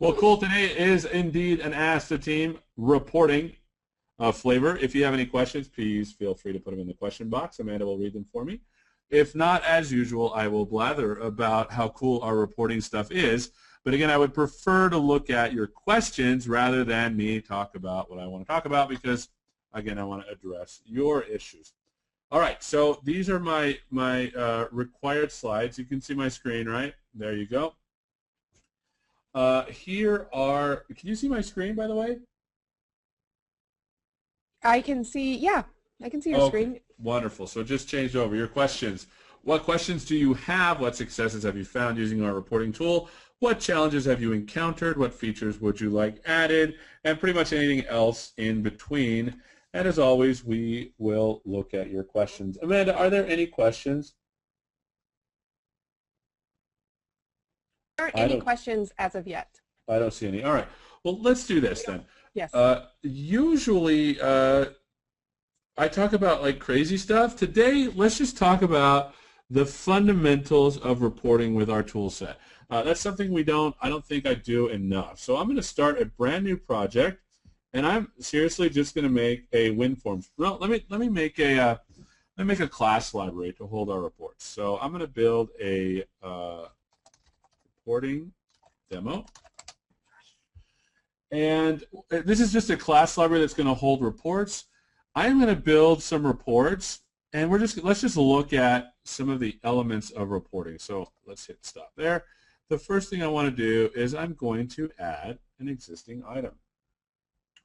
Well, cool. Today is indeed an Ask the Team reporting flavor. If you have any questions, please feel free to put them in the question box. Amanda will read them for me. If not, as usual, I will blather about how cool our reporting stuff is. But again, I would prefer to look at your questions rather than me talk about what I want to talk about because, again, I want to address your issues. All right, so these are my required slides. You can see my screen, right? There you go. Here are, can you see my screen, by the way? I can see, yeah, I can see your screen. Wonderful. So just changed over. Your questions. What questions do you have? What successes have you found using our reporting tool? What challenges have you encountered? What features would you like added? And pretty much anything else in between. And as always, we will look at your questions. Amanda, are there any questions? There aren't any questions as of yet. I don't see any. All right. Well, let's do this then. Yes. Usually, I talk about like crazy stuff. Today, let's just talk about the fundamentals of reporting with our tool set. That's something I don't think I do enough. So I'm going to start a brand new project, and I'm seriously just going to make a WinForms. No, let me make a class library to hold our reports. So I'm going to build a reporting demo. And this is just a class library that's going to hold reports. I'm going to build some reports, and let's just look at some of the elements of reporting. So let's hit stop there. The first thing I want to do is I'm going to add an existing item.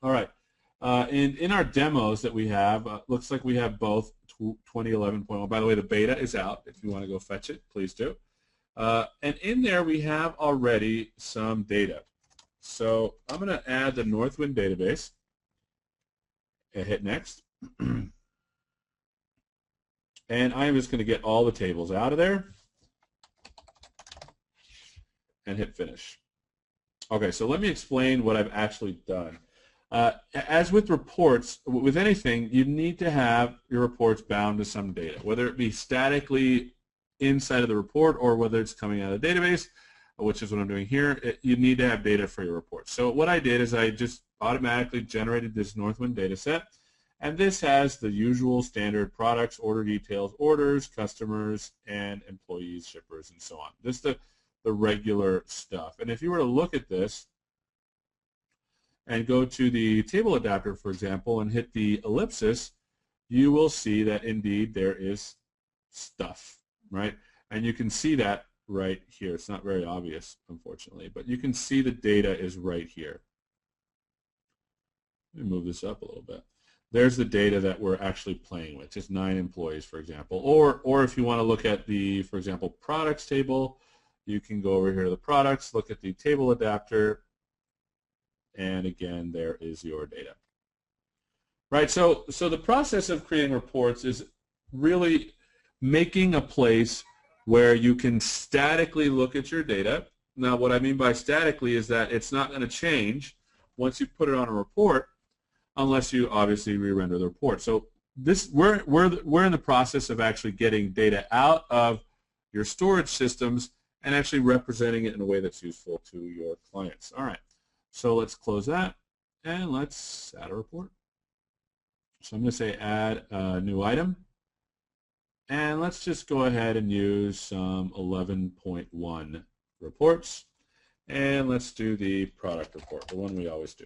All right. In our demos that we have, looks like we have both 2011.1. By the way, the beta is out. If you want to go fetch it, please do. And in there we have already some data. So I'm going to add the Northwind database and hit next. And I am just going to get all the tables out of there and hit finish. Okay, so let me explain what I've actually done. As with reports, with anything, you need to have your reports bound to some data, whether it be statically inside of the report or whether it's coming out of the database, which is what I'm doing here. You need to have data for your report. So what I did is I just automatically generated this Northwind data set, and this has the usual standard products, order details, orders, customers, and employees, shippers, and so on. This is the regular stuff. And if you were to look at this and go to the table adapter, for example, and hit the ellipsis, you will see that indeed there is stuff, right? And you can see that right here. It's not very obvious, unfortunately, but you can see the data is right here. Let me move this up a little bit. There's the data that we're actually playing with, just 9 employees, for example. Or if you want to look at the, for example, products table, you can go over here to the products, look at the table adapter, and again, there is your data. Right, so the process of creating reports is really making a place where you can statically look at your data. Now, what I mean by statically is that it's not going to change once you put it on a report unless you obviously re-render the report. So we're in the process of actually getting data out of your storage systems and actually representing it in a way that's useful to your clients. All right, so let's close that and let's add a report. So I'm going to say add a new item. And let's just go ahead and use some 11.1 reports. And let's do the product report, the one we always do.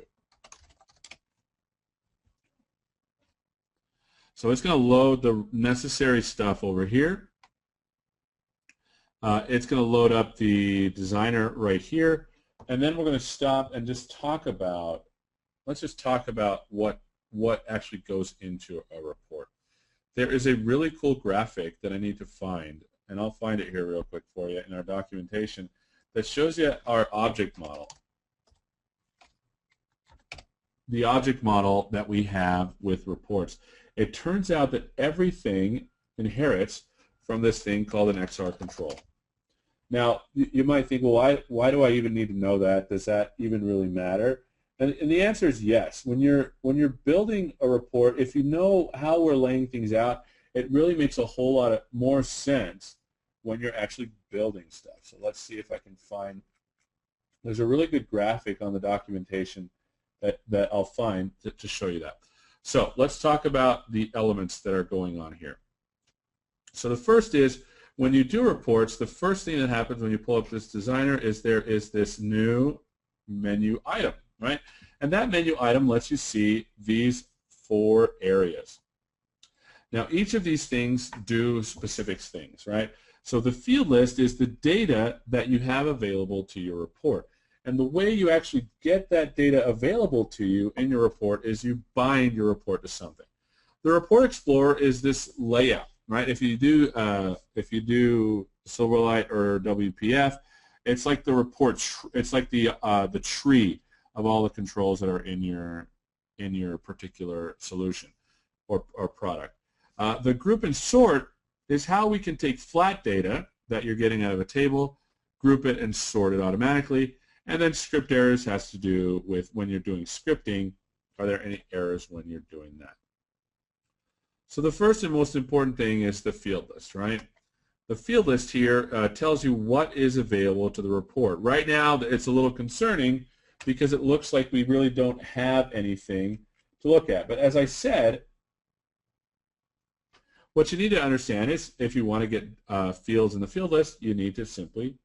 So it's going to load the necessary stuff over here. It's going to load up the designer right here. And then we're going to stop and just talk about, let's just talk about what actually goes into a report. There is a really cool graphic that I need to find, and I'll find it here real quick for you in our documentation, that shows you our object model. The object model that we have with reports. It turns out that everything inherits from this thing called an XR control. Now, you might think, well, why do I even need to know that? Does that even really matter? And the answer is yes. When you're building a report, if you know how we're laying things out, it really makes a whole lot more sense when you're actually building stuff. So let's see if I can find There's a really good graphic on the documentation that I'll find to show you that. So let's talk about the elements that are going on here. So the first is, when you do reports, the first thing that happens when you pull up this designer is there is this new menu item, right? And that menu item lets you see these 4 areas. Now, each of these things do specific things, right? So the field list is the data that you have available to your report. And the way you actually get that data available to you in your report is you bind your report to something. The Report Explorer is this layout, right? If you do Silverlight or WPF, it's like the report. It's like the tree of all the controls that are in your particular solution or product. The group and sort is how we can take flat data that you're getting out of a table, group it and sort it automatically. And then script errors has to do with when you're doing scripting, are there any errors when you're doing that? So the first and most important thing is the field list, right? The field list here tells you what is available to the report. Right now, it's a little concerning because it looks like we really don't have anything to look at. But as I said, what you need to understand is if you want to get fields in the field list, you need to simply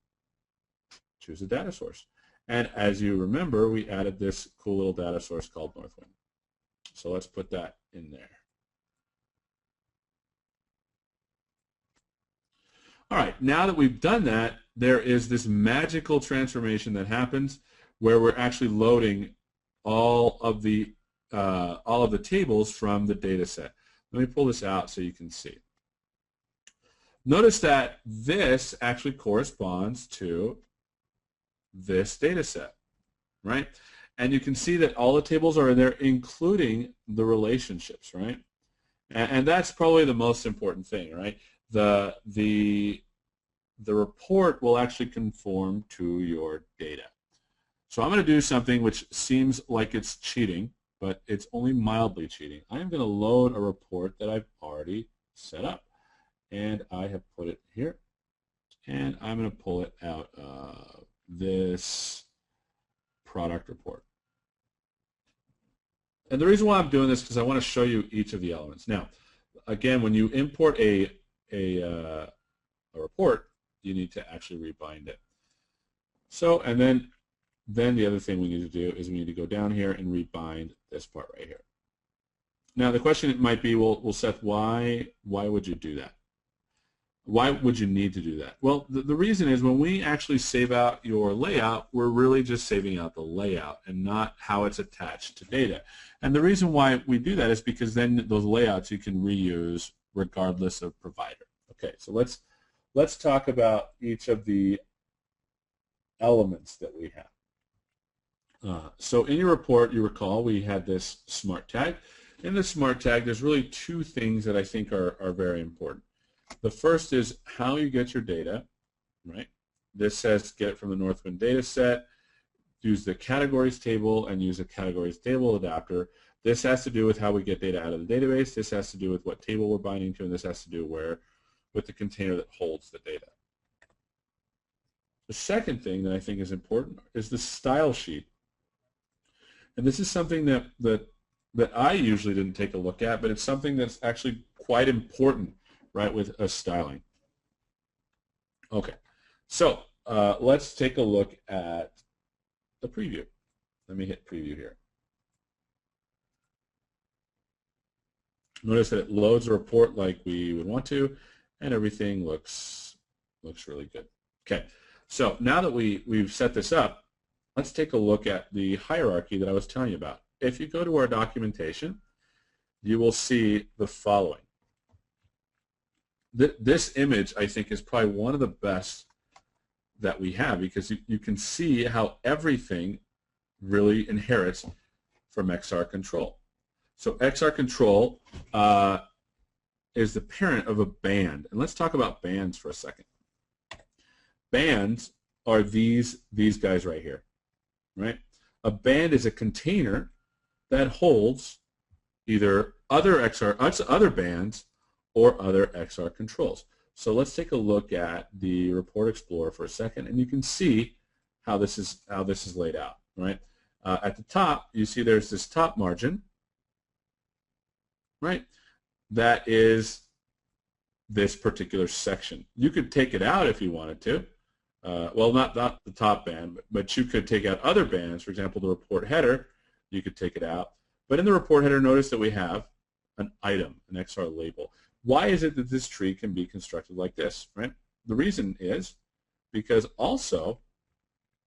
choose a data source. And as you remember, we added this cool little data source called Northwind. So let's put that in there. All right, now that we've done that, there is this magical transformation that happens where we're actually loading all of the tables from the data set. Let me pull this out so you can see. Notice that this actually corresponds to this data set, right? And you can see that all the tables are in there, including the relationships, right? And that's probably the most important thing, right? The report will actually conform to your data. So I'm going to do something which seems like it's cheating, but it's only mildly cheating. I'm going to load a report that I've already set up, and I have put it here, and I'm going to pull it out of this product report. And the reason why I'm doing this is because I want to show you each of the elements. Now, again, when you import a report, you need to actually rebind it. So, and then the other thing we need to do is we need to go down here and rebind this part right here. Now, the question might be, well, Seth, why would you do that? Why would you need to do that? Well, the reason is when we actually save out your layout, we're really just saving out the layout and not how it's attached to data. And the reason why we do that is because then those layouts you can reuse regardless of provider. Okay, so let's talk about each of the elements that we have. So in your report, you recall we had this smart tag. In the smart tag, there's really 2 things that I think are very important. The first is how you get your data, right? This says get it from the Northwind data set, use the categories table, and use a categories table adapter. This has to do with how we get data out of the database. This has to do with what table we're binding to, and this has to do with the container that holds the data. The second thing that I think is important is the style sheet. And this is something that I usually didn't take a look at, but it's something that's actually quite important, right, with a styling. Okay, so let's take a look at the preview. Let me hit preview here. Notice that it loads a report like we would want to, and everything looks really good. Okay, so now that we've set this up, let's take a look at the hierarchy that I was telling you about. If you go to our documentation, you will see the following. This image, I think, is probably one of the best that we have because you can see how everything really inherits from XR control. So XR control is the parent of a band. And let's talk about bands for a second. Bands are these guys right here, right? A band is a container that holds either other bands or other XR controls. So let's take a look at the Report Explorer for a second, and you can see how this is laid out, right? At the top, you see there's this top margin, right? That is this particular section. You could take it out if you wanted to. Well, not the top band, but you could take out other bands. For example, the report header, you could take it out. But in the report header, notice that we have an item, an XR label. Why is it that this tree can be constructed like this, right? The reason is because also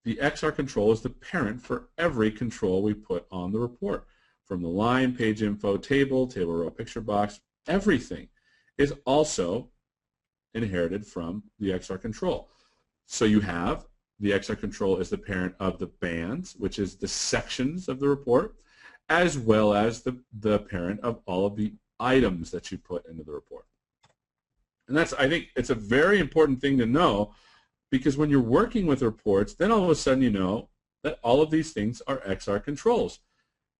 the XR control is the parent for every control we put on the report. From the line, page info, table row, picture box, everything is also inherited from the XR control. So you have the XR control is the parent of the bands, which is the sections of the report, as well as the parent of all of the items that you put into the report. And that's, I think, it's a very important thing to know, because when you're working with reports, then all of a sudden you know that all of these things are XR controls.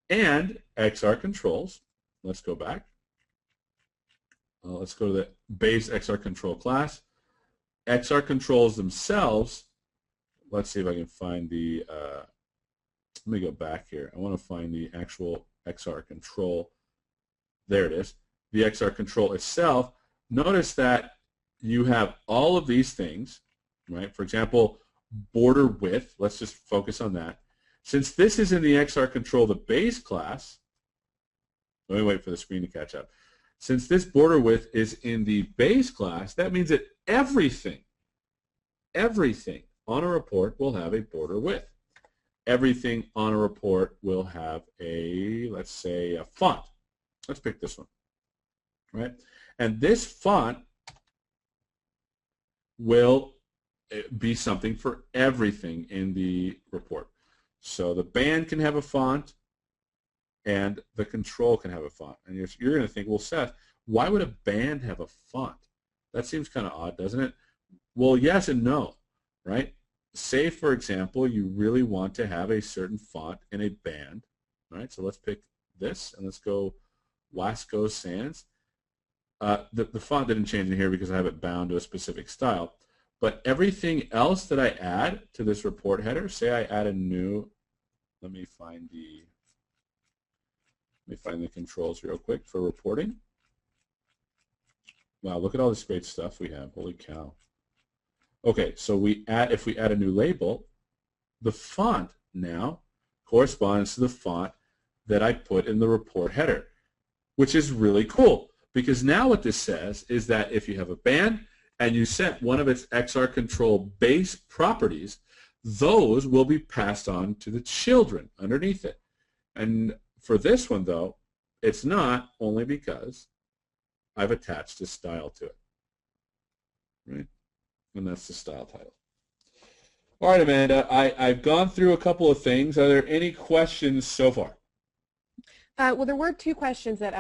And XR controls, let's go back. Let's go to the base XR control class. XR controls themselves, let's see if I can find the, let me go back here. I want to find the actual XR control. There it is. The XR control itself, notice that you have all of these things, right? For example, border width, let's just focus on that. Since this is in the XR control, the base class, let me wait for the screen to catch up. Since this border width is in the base class, that means that everything on a report will have a border width. Everything on a report will have a, let's say, a font. Let's pick this one, right? And this font will be something for everything in the report. So the band can have a font, and the control can have a font. And you're going to think, well, Seth, why would a band have a font? That seems kind of odd, doesn't it? Well, yes and no, right? Say, for example, you really want to have a certain font in a band, right? So let's pick this, and let's go Wasco Sans. The font didn't change in here because I have it bound to a specific style. But everything else that I add to this report header, say I add a new, let me find the controls real quick for reporting. Wow, look at all this great stuff we have. Holy cow. Okay, so if we add a new label, the font now corresponds to the font that I put in the report header, which is really cool, because now what this says is that if you have a band and you set one of its XR control base properties, those will be passed on to the children underneath it. And for this one, though, it's not, only because I've attached a style to it, right? And that's the style title. All right, Amanda, I've gone through a couple of things. Are there any questions so far? Well, there were two questions that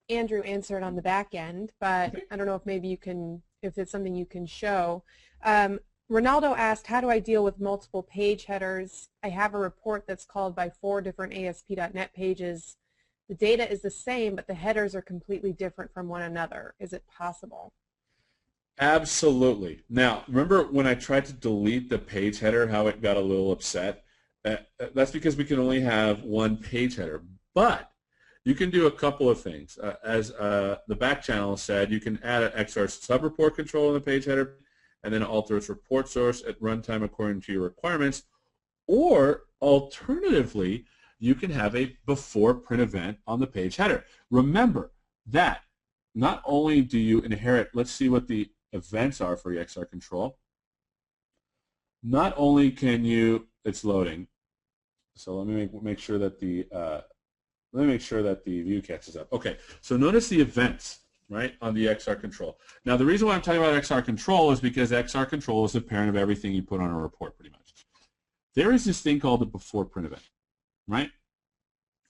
Andrew answered on the back end, but I don't know if maybe you can, if it's something you can show. Ronaldo asked, how do I deal with multiple page headers? I have a report that's called by 4 different ASP.NET pages. The data is the same, but the headers are completely different from one another. Is it possible? Absolutely. Now, remember when I tried to delete the page header, how it got a little upset? That's because we can only have one page header. But you can do a couple of things. As the back channel said, you can add an XR subreport control in the page header and then alter its report source at runtime according to your requirements. Or alternatively, you can have a before print event on the page header. Remember that not only do you inherit, let's see what the events are for your XR control. Not only can you, it's loading. So let me make sure that the view catches up. Okay, so notice the events, right, on the XR control. Now the reason why I'm talking about XR control is because XR control is the parent of everything you put on a report, pretty much. There is this thing called the before print event, right?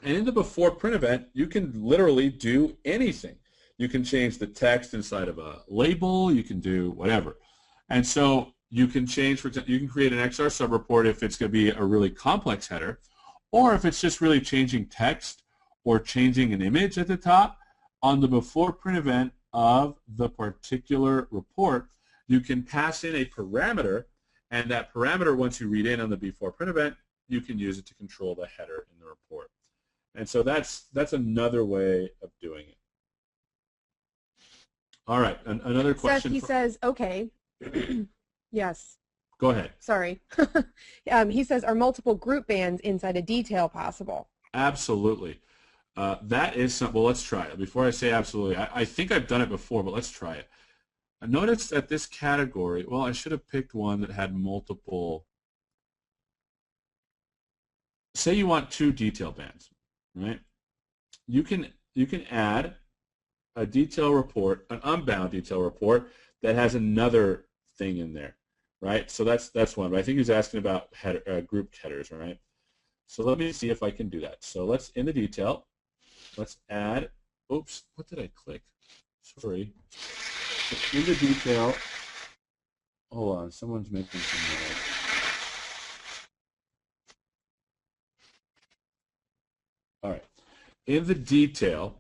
And in the before print event, you can literally do anything. You can change the text inside of a label. You can do whatever. And so you can change, for example, you can create an XR subreport if it's going to be a really complex header, or if it's just really changing text or changing an image at the top. On the before print event of the particular report, you can pass in a parameter, And that parameter, once you read in on the before print event, you can use it to control the header in the report. And so that's another way of doing it. All right, another question. Seth, he says, okay. Yes. Go ahead. Sorry. He says, are multiple group bands inside a detail possible? Absolutely. That is something. Well, let's try it. Before I say absolutely, I think I've done it before, but let's try it. I noticed that this category, well, I should have picked one that had multiple. Say you want 2 detail bands, right? You can add a detail report, an unbound detail report that has another thing in there, right? So that's one. But I think he's asking about group headers, right? So let me see if I can do that. So let's, in the detail, let's add, oops, what did I click? Sorry. In the detail, hold on, someone's making some noise. All right. In the detail,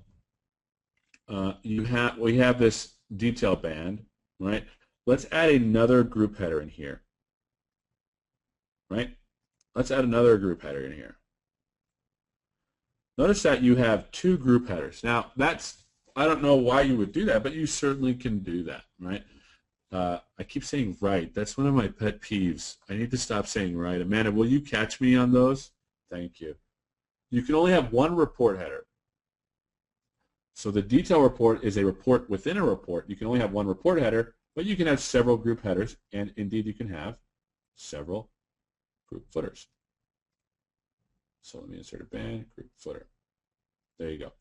we have this detail band, right? Let's add another group header in here, right? Let's add another group header in here. Notice that you have 2 group headers. Now, I don't know why you would do that, but you certainly can do that, right? I keep saying right. That's one of my pet peeves. I need to stop saying right. Amanda, will you catch me on those? Thank you. You can only have 1 report header. So the detail report is a report within a report. You can only have 1 report header, but you can have several group headers, and indeed you can have several group footers. So let me insert a band, group footer. There you go.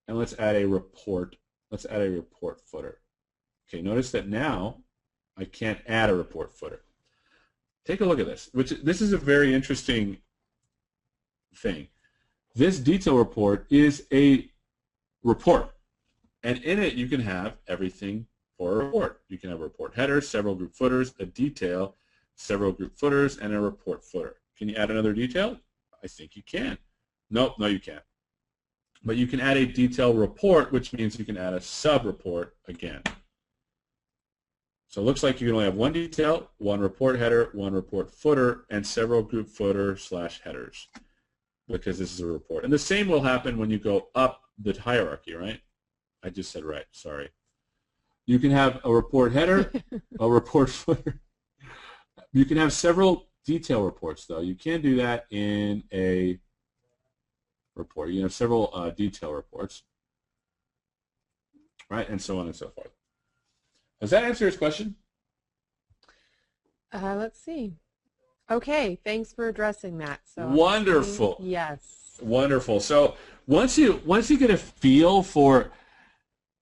And let's add a report. Let's add a report footer. Okay, notice that now I can't add a report footer. Take a look at this. This is a very interesting thing. This detail report is a report, and in it you can have everything for a report. You can have a report header, several group footers, a detail, several group footers, and a report footer. Can you add another detail? I think you can. Nope, no you can't. But you can add a detail report, which means you can add a sub-report again. So it looks like you can only have 1 detail, 1 report header, 1 report footer, and several group footer/headers, because this is a report. And the same will happen when you go up the hierarchy, right? I just said right, sorry. You can have a report header, a report footer. You can have several detail reports, though. You can do that in a report. You have several detail reports, right, and so on and so forth. Does that answer his question? Let's see. Okay, thanks for addressing that. So wonderful. Yes. Wonderful. So once you get a feel for,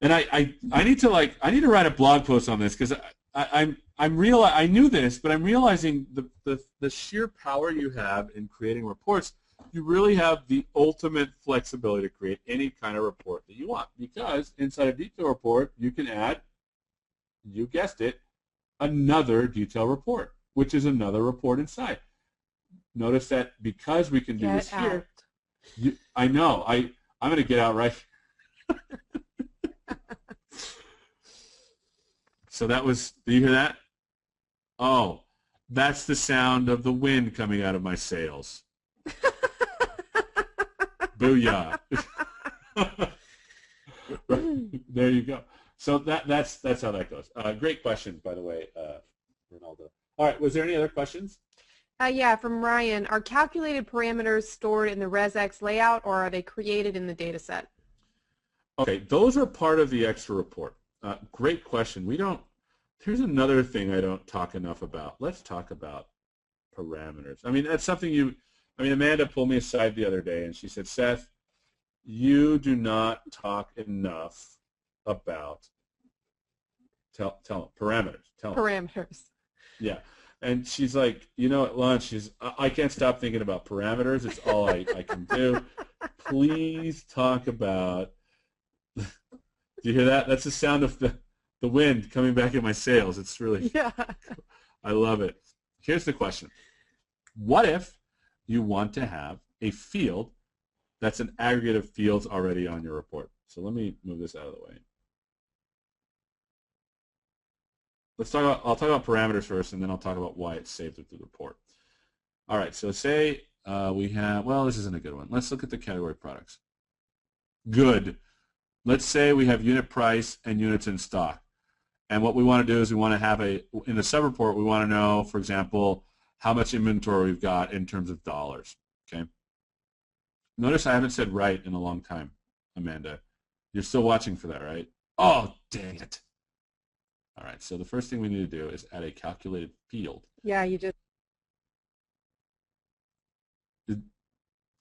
and I need to write a blog post on this, because I knew this, but I'm realizing the sheer power you have in creating reports. You really have the ultimate flexibility to create any kind of report that you want, because inside a detail report you can add, you guessed it, another detail report, which is another report inside. Notice that because we can do this here, I know, I'm going to get out right. So that was, do you hear that? Oh, that's the sound of the wind coming out of my sails. Booyah. There you go. So that's how that goes. Great question, by the way, Ronaldo. All right, was there any other questions? Yeah, from Ryan. Are calculated parameters stored in the resx layout, or are they created in the data set? Okay, those are part of the extra report. Great question. Here's another thing I don't talk enough about. Let's talk about parameters. I mean, that's something Amanda pulled me aside the other day, and she said, Seth, you do not talk enough about parameters. Parameters. Yeah. And she's like, at lunch, I can't stop thinking about parameters. It's all I can do. Please talk about, do you hear that? That's the sound of the wind coming back in my sails. It's really, yeah. I love it. Here's the question. What if you want to have a field that's an aggregate of fields already on your report? So let me move this out of the way. I'll talk about parameters first, and then I'll talk about why it's saved with the report. All right, so say we have, well, this isn't a good one. Let's look at the category products. Good. Let's say we have unit price and units in stock. And what we want to do is we want to have in the subreport, we want to know, for example, how much inventory we've got in terms of dollars. Okay. Notice I haven't said right in a long time, Amanda. You're still watching for that, right? Oh, dang it. All right, so the first thing we need to do is add a calculated field. Yeah, you just.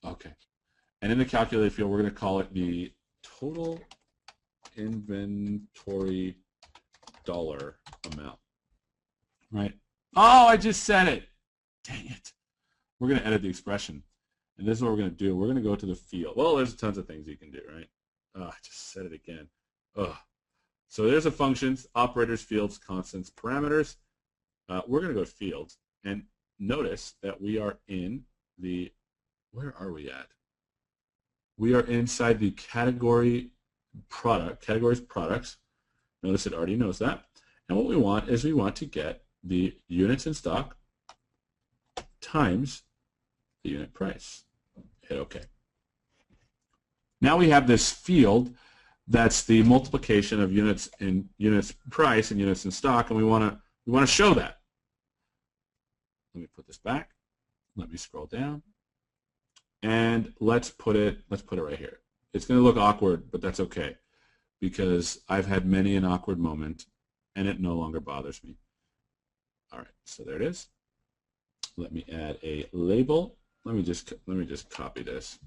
Okay. And in the calculated field, we're going to call it the total inventory dollar amount. Right? Oh, I just said it. Dang it. We're going to edit the expression. And this is what we're going to do. We're going to go to the field. Well, there's tons of things you can do, right? Oh, I just said it again. Oh. So there's a functions, operators, fields, constants, parameters. We're going to go to fields. And notice that we are in the, where are we at? We are inside the categories products. Notice it already knows that. And what we want is we want to get the units in stock times the unit price. Hit OK. Now we have this field that's the multiplication of units price and units in stock, and we want to show that. Let me put this back. Let me scroll down. And let's put it right here. It's going to look awkward, but that's okay, because I've had many an awkward moment, and it no longer bothers me. All right, so there it is. Let me add a label. Let me just copy this.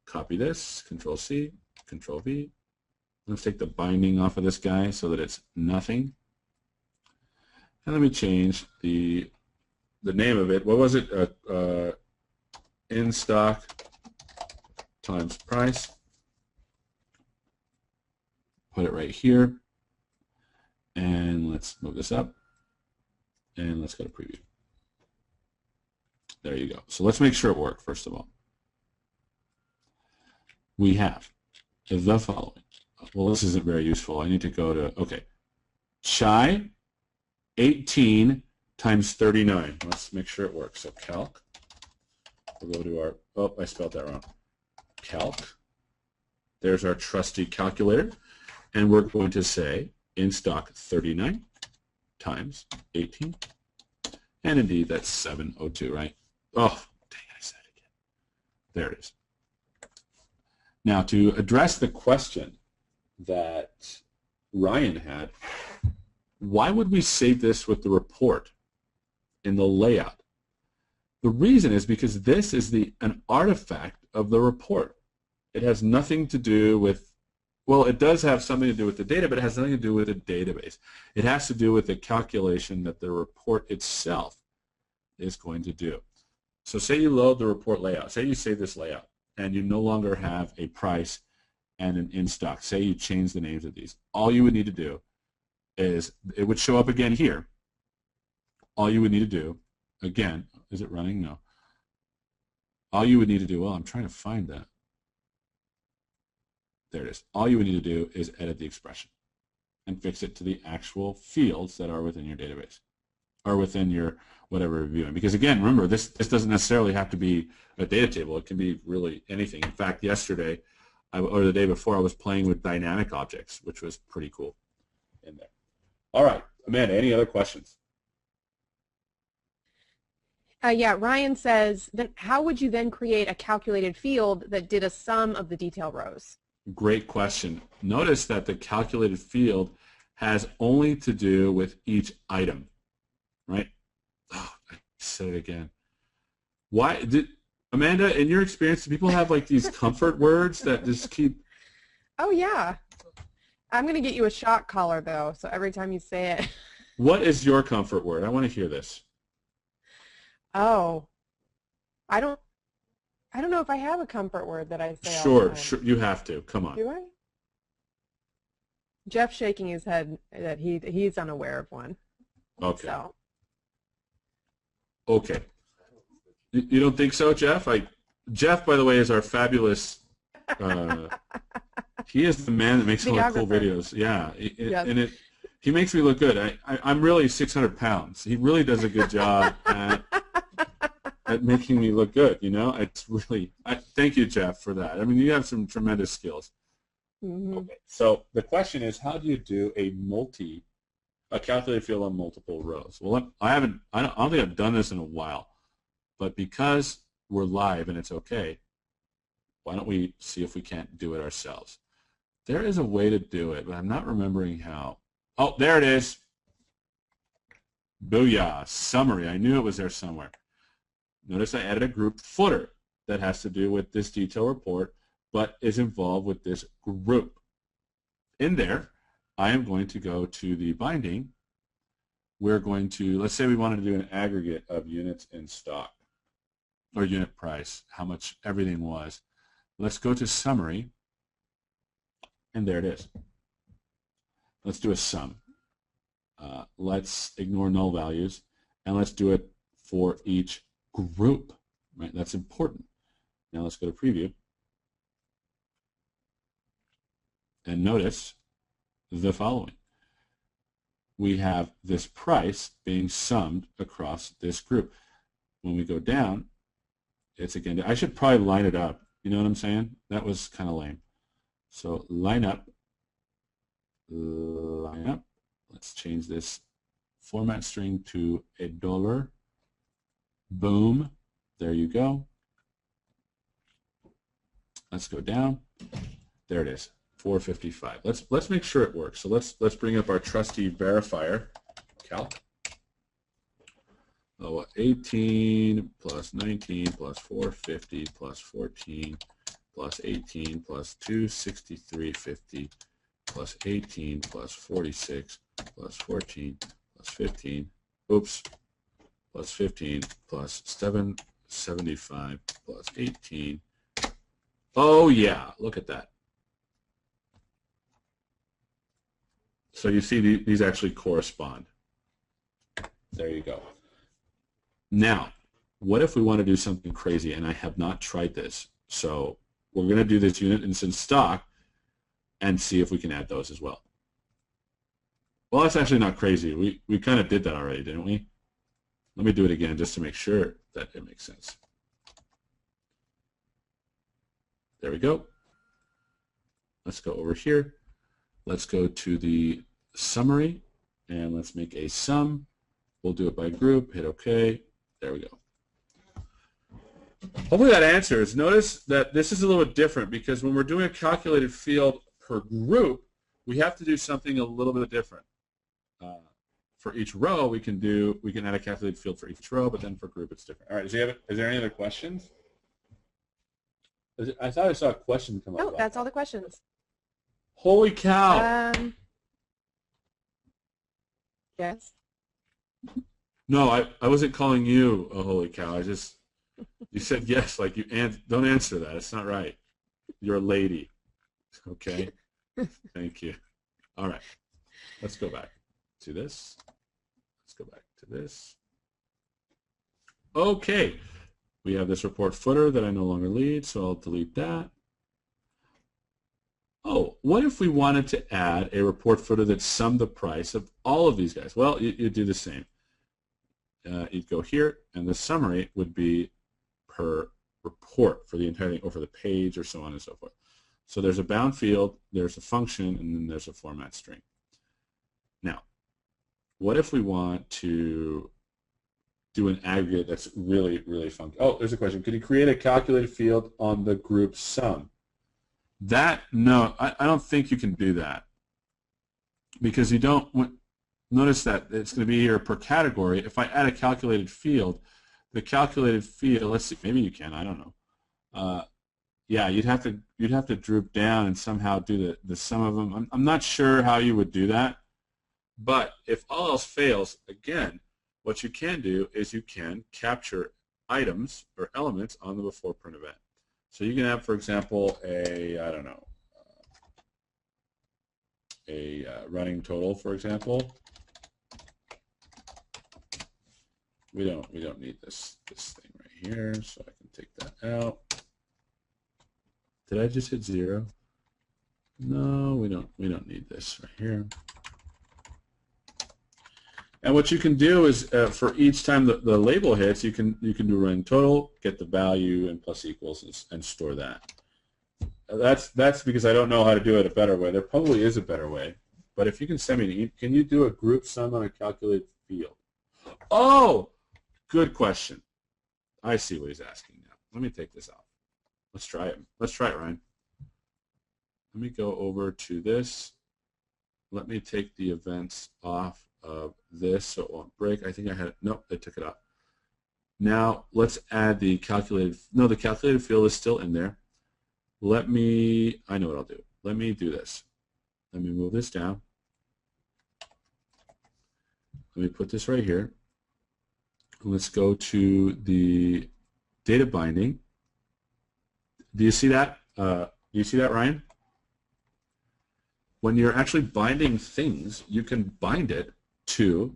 Copy this. Control C, Control V. Let's take the binding off of this guy so that it's nothing. And let me change the name of it. What was it? In stock times price. Put it right here. And let's move this up. And let's go to preview. There you go. So let's make sure it worked, first of all. We have the following. Well, this isn't very useful. I need to go to, okay, Chai 18 times 39. Let's make sure it works. So calc. We'll go to our, oh, I spelled that wrong. Calc. There's our trusty calculator. And we're going to say in stock 39 times 18. And indeed, that's 702, right? Oh, dang it, I said it again. There it is. Now, to address the question that Ryan had, why would we save this with the report in the layout? The reason is because this is an artifact of the report. It has nothing to do with, well, it does have something to do with the data, but it has nothing to do with the database. It has to do with the calculation that the report itself is going to do. So say you load the report layout. Say you save this layout, and you no longer have a price and an in-stock. Say you change the names of these. All you would need to do is, it would show up again here. All you would need to do, again, is it running? No. All you would need to do, well, I'm trying to find that. There it is. All you would need to do is edit the expression and fix it to the actual fields that are within your database or within your whatever you're viewing. Because again, remember, this doesn't necessarily have to be a data table. It can be really anything. In fact, yesterday or the day before, I was playing with dynamic objects, which was pretty cool in there. All right, Amanda, any other questions? Yeah, Ryan says, then how would you then create a calculated field that did a sum of the detail rows? Great question. Notice that the calculated field has only to do with each item, right? Oh, I said it again. Why did Amanda, in your experience, do people have like these comfort words that just keep? Oh yeah. I'm going to get you a shock collar though, so every time you say it. What is your comfort word? I want to hear this. Oh. I don't know if I have a comfort word that I say all Sure, the time. sure, you have to. Come on. Do I? Jeff's shaking his head that he's unaware of one. Okay. So. Okay. You don't think so, Jeff? Jeff, by the way, is our fabulous. He is the man that makes all the cool videos. Yeah, Yes. and He makes me look good. I'm really 600 pounds. He really does a good job at making me look good, you know? It's really, thank you, Jeff, for that. I mean, you have some tremendous skills. Mm-hmm. Okay, so the question is, how do you do a calculated field on multiple rows? Well, I don't think I've done this in a while, but because we're live and it's okay, why don't we see if we can't do it ourselves? There is a way to do it, but I'm not remembering how. Oh, there it is. Booyah, summary. I knew it was there somewhere. Notice I added a group footer that has to do with this detail report, but is involved with this group. In there, I am going to go to the binding. We're going to, let's say we wanted to do an aggregate of units in stock, or unit price, how much everything was. Let's go to summary, and there it is. Let's do a sum. Let's ignore null values, and let's do it for each group. Right? That's important. Now let's go to preview, and notice the following. We have this price being summed across this group. When we go down, it's again, I should probably line it up. You know what I'm saying? That was kind of lame. So line up. Let's change this format string to $1. Boom. There you go. Let's go down. There it is. 455. Let's make sure it works. So let's bring up our trusty verifier calc. 18 plus 19 plus 450 plus 14 plus 18 plus 263.50 plus 18 plus 46 plus 14 plus 15. Oops. Plus 15 plus 775 plus 18. Oh yeah, look at that. So you see these actually correspond. There you go. Now, what if we want to do something crazy, and I have not tried this. So we're going to do this unit instance stock and see if we can add those as well. Well, that's actually not crazy. We kind of did that already, didn't we? Let me do it again just to make sure that it makes sense. There we go. Let's go over here. Let's go to the summary, and let's make a sum. We'll do it by group. Hit OK. There we go. Hopefully that answers. Notice that this is a little bit different because when we're doing a calculated field per group, we have to do something a little bit different. For each row, we can add a calculated field for each row, but then for group, it's different. All right. Is there any other questions? I thought I saw a question come up. No, that's all the questions. Holy cow! Yes. No, I wasn't calling you a holy cow. You said yes, like don't answer that. It's not right. You're a lady. Okay? Thank you. All right. Let's go back to this. Let's go back to this. Okay. We have this report footer that I no longer need, so I'll delete that. Oh, what if we wanted to add a report footer that summed the price of all of these guys? Well, you do the same. You'd go here, and the summary would be per report for the entire thing, or for the page, or so on and so forth. So there's a bound field, there's a function, and then there's a format string. Now, what if we want to do an aggregate that's really, really funky? Oh, there's a question. Could you create a calculated field on the group sum? No, I don't think you can do that, because you don't notice that it's going to be here per category. If I add a calculated field, the calculated field, let's see, maybe you can, I don't know. Yeah, you'd have to droop down and somehow do the sum of them. I'm not sure how you would do that, but if all else fails, again, what you can do is you can capture items or elements on the before print event. So you can have, for example, a running total, for example. We don't need this thing right here, so I can take that out. Did I just hit 0? No, we don't need this right here. And what you can do is for each time the label hits, you can do running total, get the value, and plus equals, and store that. That's because I don't know how to do it a better way. There probably is a better way. But if you can send me an email, can you do a group sum on a calculated field? Oh, good question. I see what he's asking now. Let me take this out. Let's try it. Let's try it, Ryan. Let me go over to this. Let me take the events off of this so it won't break. I think I had it. Nope, I took it out. Now let's add the calculated. No, the calculated field is still in there. Let me. I know what I'll do. Let me do this. Let me move this down. Let me put this right here. Let's go to the data binding. Do you see that? Do you see that, Ryan? When you're actually binding things, you can bind it to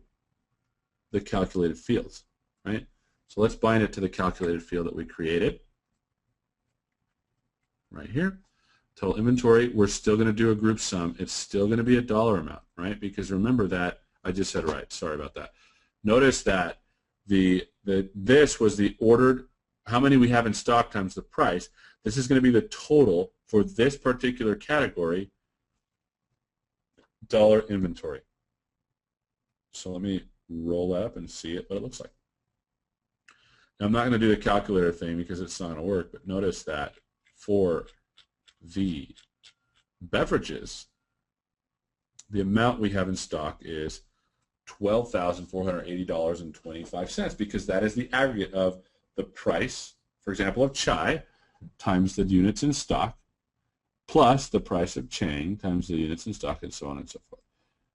the calculated fields, right? So let's bind it to the calculated field that we created right here. Total inventory, we're still going to do a group sum. It's still going to be a dollar amount, right? Because remember that, I just said right, sorry about that. Notice that this was the ordered, how many we have in stock times the price. This is going to be the total for this particular category, dollar inventory. So let me roll that up and see what it looks like. Now I'm not going to do the calculator thing because it's not going to work, but notice that for the beverages, the amount we have in stock is $12,480.25 because that is the aggregate of the price, for example, of chai times the units in stock plus the price of Chang times the units in stock and so on and so forth.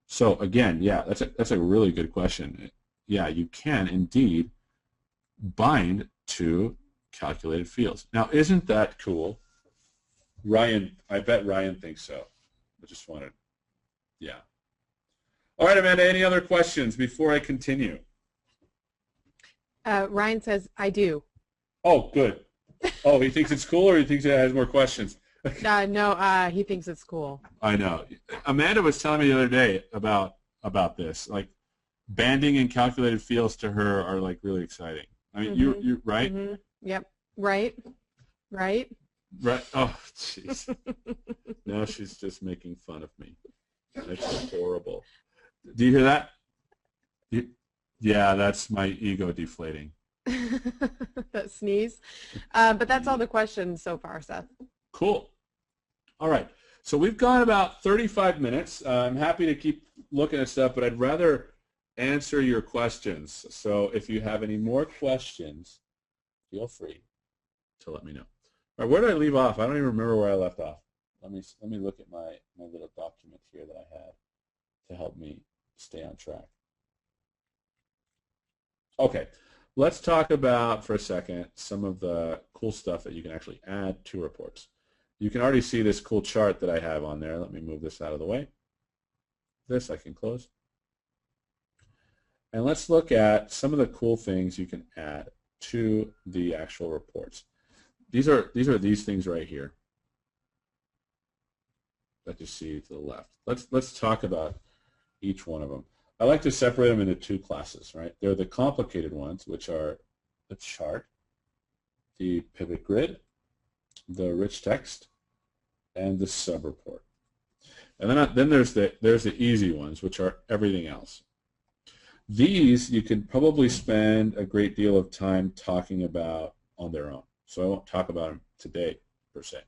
So again, yeah, that's a really good question. Yeah, you can indeed bind to calculated fields. Now, isn't that cool? Ryan, I bet Ryan thinks so. I just wanted, yeah. All right, Amanda, any other questions before I continue? Ryan says, I do. Oh, good. Oh, he thinks it's cool or he thinks it has more questions? No, he thinks it's cool. I know. Amanda was telling me the other day about this. Like, banding and calculated fields to her are like really exciting. I mean, you right? Mm-hmm. Yep. Right. Right. Oh, jeez. Now she's just making fun of me. That's horrible. Do you hear that? Yeah, that's my ego deflating. That sneeze. But that's all the questions so far, Seth. Cool. All right. So we've gone about 35 minutes. I'm happy to keep looking at stuff, but I'd rather answer your questions. So if you have any more questions, feel free to let me know. All right, where did I leave off? I don't even remember where I left off. Let me look at my little document here that I had to help me stay on track. Okay, let's talk about for a second some of the cool stuff that you can actually add to reports. You can already see this cool chart that I have on there. Let me move this out of the way. This I can close. And let's look at some of the cool things you can add to the actual reports. These are these things right here that you see to the left. Let's talk about each one of them. I like to separate them into two classes, right? They're the complicated ones, which are the chart, the pivot grid, the rich text, and the subreport. And then there's the easy ones, which are everything else. These you can probably spend a great deal of time talking about on their own. So I won't talk about them today, per se.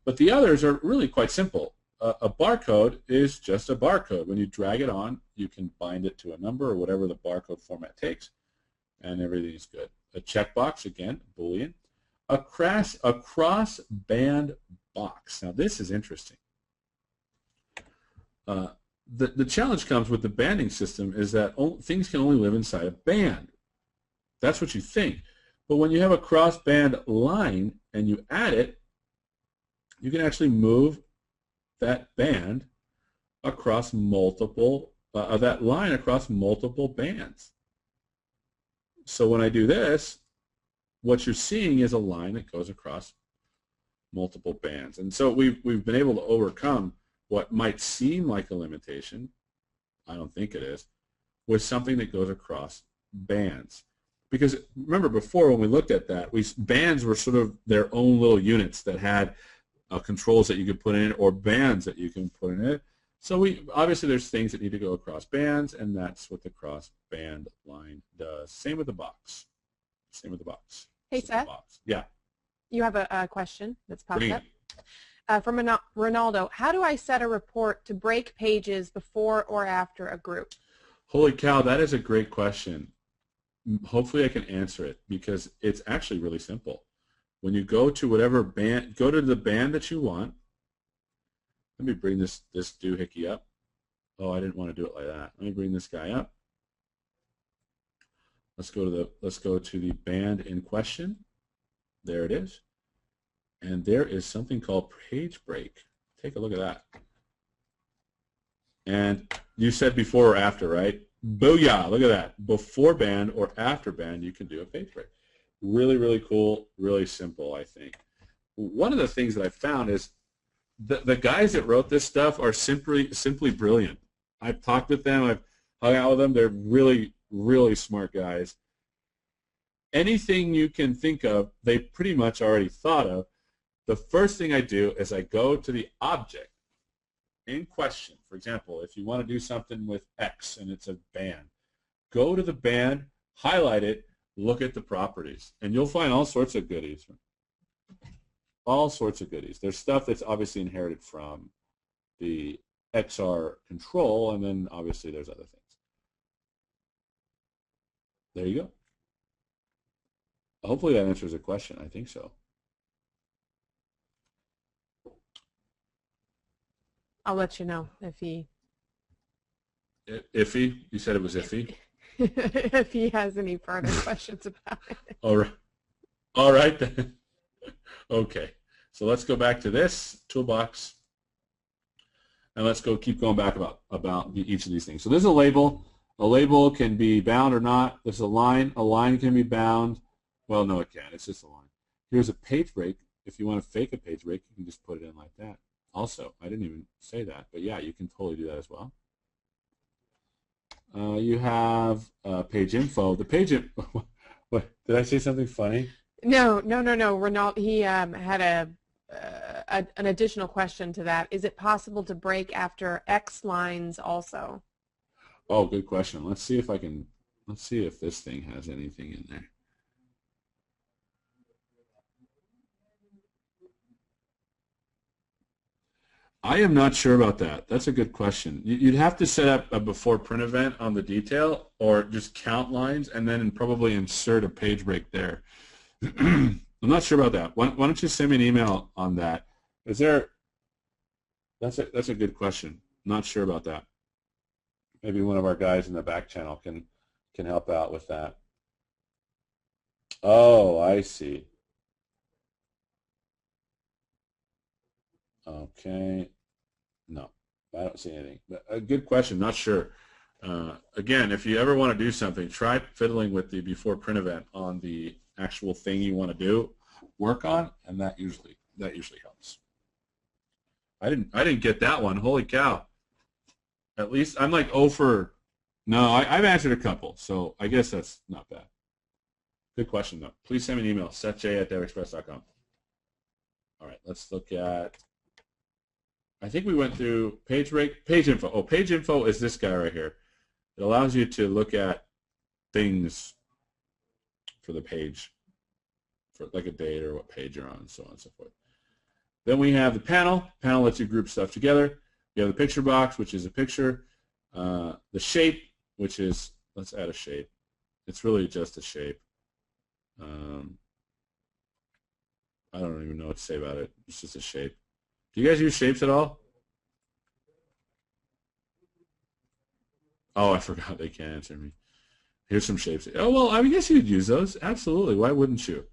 But the others are really quite simple. A barcode is just a barcode. When you drag it on, you can bind it to a number or whatever the barcode format takes, and everything's good. A checkbox, again, Boolean. A cross-band box. Now, this is interesting. The challenge comes with the banding system is that things can only live inside a band. That's what you think. But when you have a cross-band line and you add it, you can actually move that band across multiple, that line across multiple bands. So when I do this, what you're seeing is a line that goes across multiple bands. And so we've been able to overcome what might seem like a limitation, I don't think it is, with something that goes across bands. Because remember before when we looked at that, bands were sort of their own little units that had controls that you could put in or bands that you can put in it. So obviously there's things that need to go across bands, and that's what the cross band line does. Same with the box. Same with the box. Hey, Seth? Yeah. You have a question that's popped Bring up. it. From Ronaldo, how do I set a report to break pages before or after a group? Holy cow, that is a great question. Hopefully I can answer it because it's actually really simple. When you go to whatever band, go to the band that you want. Let me bring this doohickey up. Oh, I didn't want to do it like that. Let me bring this guy up. Let's go to the band in question. There it is. And there is something called page break. Take a look at that. And you said before or after, right? Booyah, look at that. Before band or after band, you can do a page break. Really, really cool, really simple, I think. One of the things that I found is the guys that wrote this stuff are simply brilliant. I've talked with them. I've hung out with them. They're really, really smart guys. Anything you can think of, they pretty much already thought of. The first thing I do is I go to the object in question. For example, if you want to do something with X and it's a band, go to the band, highlight it, look at the properties, and you'll find all sorts of goodies. All sorts of goodies. There's stuff that's obviously inherited from the XR control, and then obviously there's other things. There you go. Hopefully that answers the question. I think so. I'll let you know if he... Iffy? You said it was iffy? if he has any further questions about it. All right. All right then. Okay. So let's go back to this toolbox. And let's keep going back about each of these things. So there's a label. A label can be bound or not. There's a line. A line can be bound. Well, no, it can't. It's just a line. Here's a page break. If you want to fake a page break, you can just put it in like that. Also, I didn't even say that, but yeah, you can totally do that as well. You have page info. The page info. What, did I say something funny? No. Ronaldo, he had an additional question to that. Is it possible to break after X lines also? Oh, good question. Let's see if this thing has anything in there. I am not sure about that. That's a good question. You'd have to set up a before print event on the detail or just count lines and then probably insert a page break there. I'm not sure about that. Why don't you send me an email on that? That's a good question. Not sure about that. Maybe one of our guys in the back channel can help out with that. Oh, I see. Okay. No, I don't see anything. But a good question. Not sure. Again, if you ever want to do something, try fiddling with the before print event on the actual thing you want to work on, and that usually helps. I didn't get that one. Holy cow! At least I'm like 0 for. No, I've answered a couple, so I guess that's not bad. Good question though. Please send me an email, sethj@devexpress.com. All right, let's look at. I think we went through page info. Oh, page info is this guy right here. It allows you to look at things for the page, for like a date or what page you're on, and so on and so forth. Then we have the panel. Panel lets you group stuff together. You have the picture box, which is a picture. The shape, which is, let's add a shape. It's really just a shape. I don't even know what to say about it. It's just a shape. Do you guys use shapes at all? Oh, I forgot they can't answer me. Here's some shapes. Oh, well, I guess you'd use those. Absolutely. Why wouldn't you?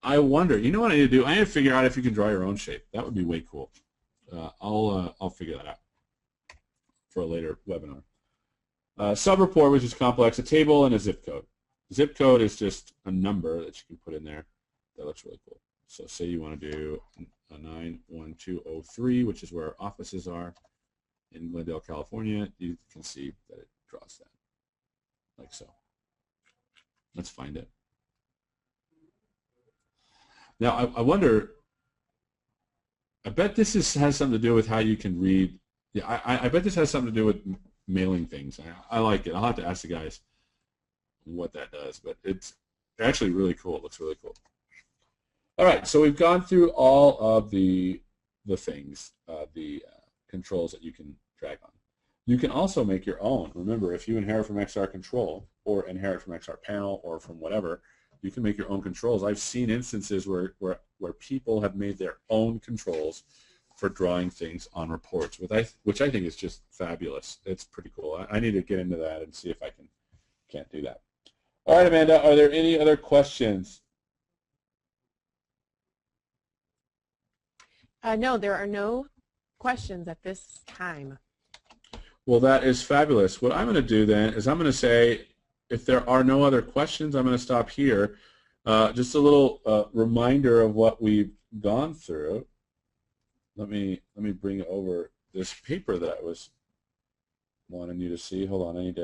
I wonder. You know what I need to do? I need to figure out if you can draw your own shape. That would be way cool. I'll figure that out for a later webinar. Sub-report, which is complex, a table and a zip code. Zip code is just a number that you can put in there. That looks really cool. So say you want to do a 91203, which is where our offices are in Glendale, California. You can see that draws that, like so. Let's find it. Now, I wonder, I bet this has something to do with how you can read. Yeah, I bet this has something to do with mailing things. I like it. I'll have to ask the guys what that does, but it's actually really cool. It looks really cool. All right, so we've gone through all of the things, the controls that you can drag on. You can also make your own. Remember, if you inherit from XR Control or inherit from XR Panel or from whatever, you can make your own controls. I've seen instances where people have made their own controls for drawing things on reports, which I think is just fabulous. It's pretty cool. I need to get into that and see if I can't do that. All right, Amanda, are there any other questions? No, there are no questions at this time. Well, that is fabulous. What I'm going to do then is I'm going to say, if there are no other questions, I'm going to stop here. Just a little reminder of what we've gone through. Let me bring over this paper that I was wanting you to see. Hold on, let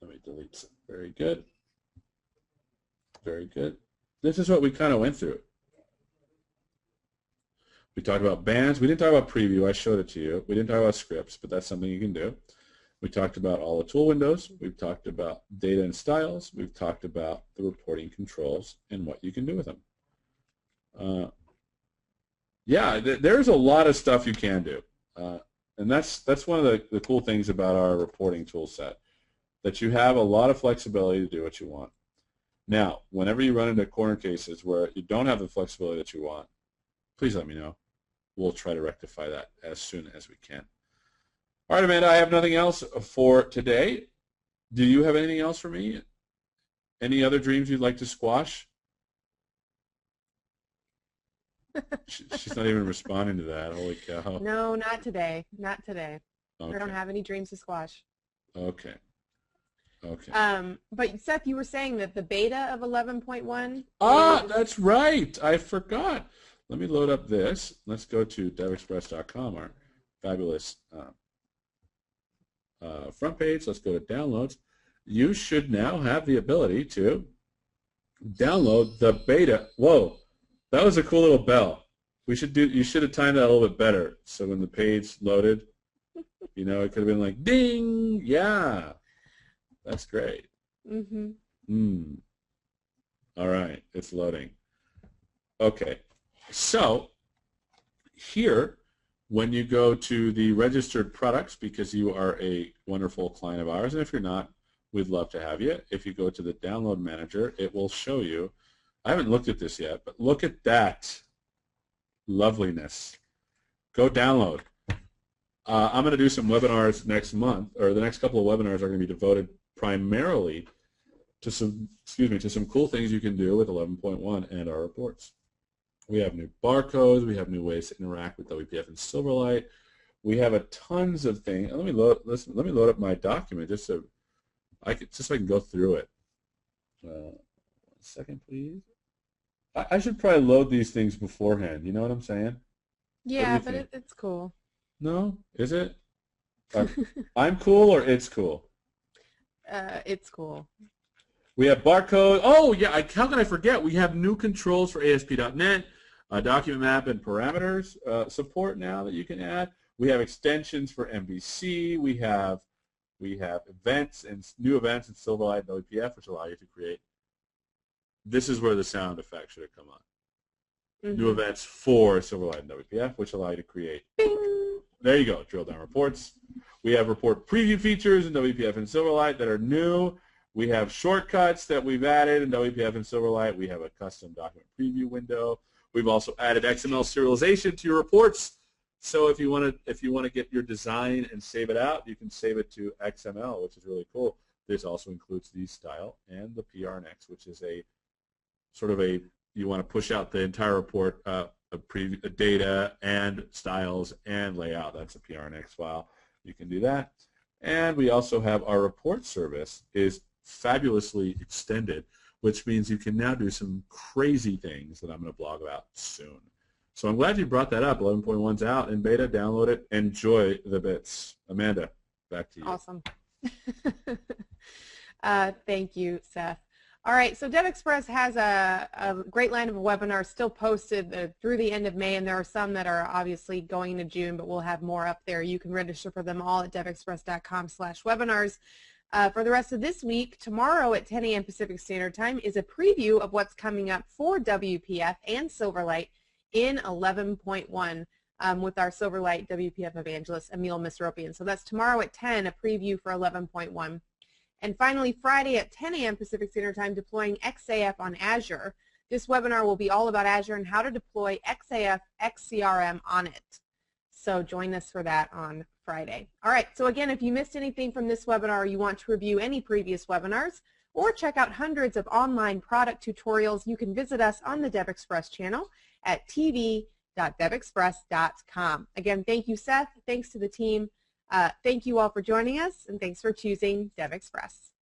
me delete some. Very good. Very good. This is what we kind of went through. We talked about bands. We didn't talk about preview. I showed it to you. We didn't talk about scripts, but that's something you can do. We talked about all the tool windows. We've talked about data and styles. We've talked about the reporting controls and what you can do with them. Yeah, there's a lot of stuff you can do. And that's one of the cool things about our reporting tool set, that you have a lot of flexibility to do what you want. Now, whenever you run into corner cases where you don't have the flexibility that you want, please let me know. We'll try to rectify that as soon as we can. All right, Amanda, I have nothing else for today. Do you have anything else for me? Any other dreams you'd like to squash? She's not even responding to that. Holy cow. No, not today. Not today. Okay. I don't have any dreams to squash. Okay. Okay. But Seth, you were saying that the beta of 11.1. That's right. I forgot. Let me load up this. Let's go to DevExpress.com, our fabulous front page. Let's go to downloads. You should now have the ability to download the beta. Whoa, that was a cool little bell. You should have timed that a little bit better. So when the page loaded, it could have been like ding. Yeah, that's great. Mm-hmm. All right, it's loading. Okay. So here, when you go to the registered products, because you are a wonderful client of ours, and if you're not, we'd love to have you. If you go to the download manager, it will show you. I haven't looked at this yet, but look at that loveliness. Go download. I'm going to do some webinars next month, or the next couple of webinars are going to be devoted primarily to some cool things you can do with 11.1 and our reports. We have new barcodes. We have new ways to interact with WPF and Silverlight. We have tons of things. Let me load up my document just so I can go through it. 1 second, please. I should probably load these things beforehand. You know what I'm saying? Yeah, but it's cool. No, is it? I'm cool or it's cool? It's cool. We have barcode. Oh yeah, how can I forget? We have new controls for ASP.NET. Document map and parameters support now that you can add. We have extensions for MVC. We have events and new events in Silverlight and WPF, which allow you to create. This is where the sound effect should have come on. New events for Silverlight and WPF, which allow you to create. Bing. There you go. Drill down reports. We have report preview features in WPF and Silverlight that are new. We have shortcuts that we've added in WPF and Silverlight. We have a custom document preview window. We've also added XML serialization to your reports. So if you want to get your design and save it out, you can save it to XML, which is really cool. This also includes the style and the PRNX, which is you want to push out the entire report, data and styles and layout. That's a PRNX file. You can do that. And we also have our report service is fabulously extended, which means you can now do some crazy things that I'm going to blog about soon. So I'm glad you brought that up. 11.1's out in beta. Download it. Enjoy the bits. Amanda. Back to you. Awesome. Thank you, Seth. All right, so DevExpress has a great line of webinars still posted through the end of May, and there are some that are obviously going into June, but we'll have more up there. You can register for them all at devexpress.com/webinars. For the rest of this week, tomorrow at 10 a.m. Pacific Standard Time is a preview of what's coming up for WPF and Silverlight in 11.1 with our Silverlight WPF evangelist, Emil Misropian. So that's tomorrow at 10, a preview for 11.1. And finally, Friday at 10 a.m. Pacific Standard Time, deploying XAF on Azure. This webinar will be all about Azure and how to deploy XAF XCRM on it. So join us for that on Friday. All right, so again, if you missed anything from this webinar or you want to review any previous webinars or check out hundreds of online product tutorials, you can visit us on the DevExpress channel at tv.devexpress.com. Again, thank you, Seth. Thanks to the team. Thank you all for joining us, and thanks for choosing DevExpress.